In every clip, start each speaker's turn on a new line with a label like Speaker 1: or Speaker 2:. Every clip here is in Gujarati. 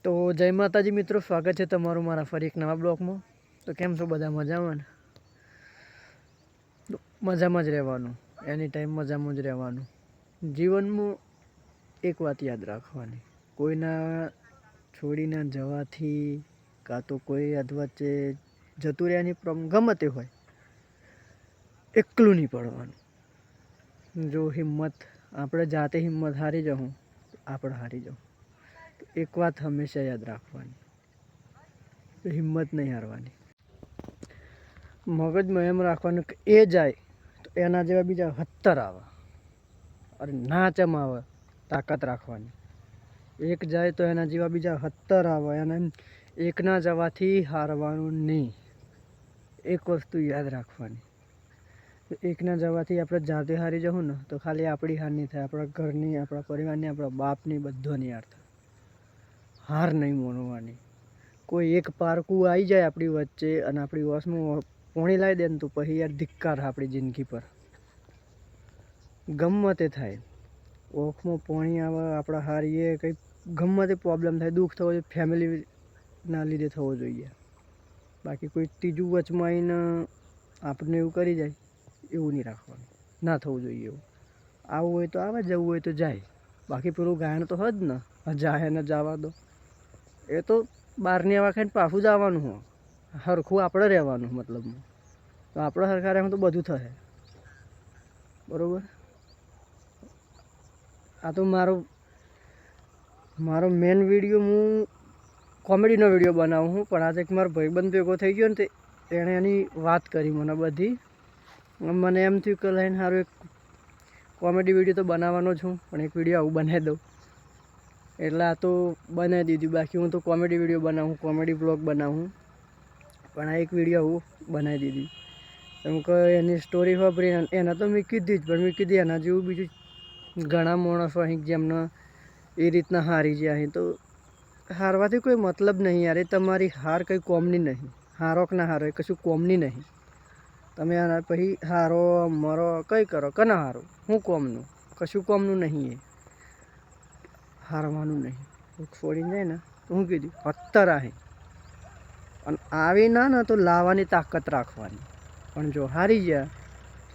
Speaker 1: તો જય માતાજી મિત્રો, સ્વાગત છે તમારું મારા ફરી એક નવા બ્લોગમાં। તો કેમ છો બધા? મજામાં ને? મજામાં જ રહેવાનું, એની ટાઈમ મજામાં જ રહેવાનું। જીવનમાં એક વાત યાદ રાખવાની, કોઈના છોડીને જવાથી કાં તો કોઈ અધવચ્ચે જતું રહેવાની પ્રોબ્લેમ ગમે તે હોય, એકલું નહીં પડવાનું। જો હિંમત આપણે જાતે હિંમત હારી જાઉં આપણે હારી જાઉં। એક વાત હંમેશા યાદ રાખવાની, હિંમત નહીં હારવાની। મગજમાં એમ રાખવાનું કે એ જાય તો એના જેવા બીજા 70 આવે, અરે ના ચમ આવે, તાકાત રાખવાની। એક જાય તો એના જેવા બીજા 70 આવે, અને એકના જવાથી હારવાનું નહીં। એક વસ્તુ યાદ રાખવાની, એકના જવાથી આપણે જાતે હારી જવું ને તો ખાલી આપણી હાર નહીં થાય, આપણા ઘરની, આપણા પરિવારની, આપણા બાપની, બધાની હાર થાય। હાર નહીં માનવાની। કોઈ એક પારકું આવી જાય આપણી વચ્ચે અને આપણી વશમાં પોણી લાવી દે ને તો પછી યાર ધિક્કાર આપણી જિંદગી પર। ગમે તે થાય, ઓખમાં પોણી આવે, આપણા હારીએ કંઈ ગમે તે પ્રોબ્લેમ થાય, દુઃખ થવો જોઈએ ફેમિલીના લીધે થવો જોઈએ। બાકી કોઈ ત્રીજું વચમાં આવીને આપણને એવું કરી જાય એવું નહીં રાખવાનું, ના થવું જોઈએ એવું। આવવું હોય તો આવે, જવું હોય તો જાય। બાકી પેલું ગાયન તો હજ ને, જાય ને જવા દો, એ તો બહારની હવા ખાઈને પાછું જ આવવાનું હોય। સરખું આપણે રહેવાનું મતલબમાં, તો આપણે સરખા રહેવું તો બધું થશે, બરાબર। આ તો મારો મેન વિડીયો હું કોમેડીનો વિડીયો બનાવું છું, પણ આજે એક મારો ભાઈબંધ ભેગો થઈ ગયો ને તે એણે એની વાત કરી મને બધી। મને એમ થયું કે લઈને સારું એક કોમેડી વિડીયો તો બનાવવાનો છું, પણ એક વિડીયો આવું બનાવી દઉં, એટલે આ તો બનાવી દીધું। બાકી હું તો કોમેડી વિડીયો બનાવું, કોમેડી બ્લોગ બનાવું, પણ આ એક વિડીયો આવું બનાવી દીધી। કેમ કે એની સ્ટોરી વાપરી એના તો મેં કીધી જ, પણ મેં કીધી એના જેવું બીજું ઘણા માણસો અહીં જેમને એ રીતના હારી ગયા અહીં। તો હારવાથી કોઈ મતલબ નહીં યાર, એ તમારી હાર કંઈ કોમની નહીં। હારો કે ના હારો એ કશું કોમની નહીં। તમે આના પછી હારો મરો કંઈ કરો કે ના હારો, શું કોમનું? કશું કોમનું નહીં। એ હારવાનું નહીં, છોડીને જાય ને તો હું કીધું 70 અહીં, અને આવી ના તો લાવવાની તાકાત રાખવાની। પણ જો હારી ગયા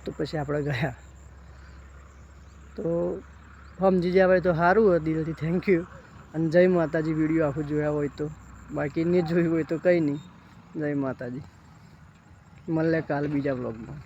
Speaker 1: તો પછી આપણે ગયા। તો સમજી જવાય તો સારું હોય, દિલથી થેન્ક યુ, અને જય માતાજી। વિડીયો આખું જોયા હોય તો, બાકી નહીં જોયું હોય તો કંઈ નહીં। જય માતાજી, મળે કાલ બીજા બ્લોગમાં।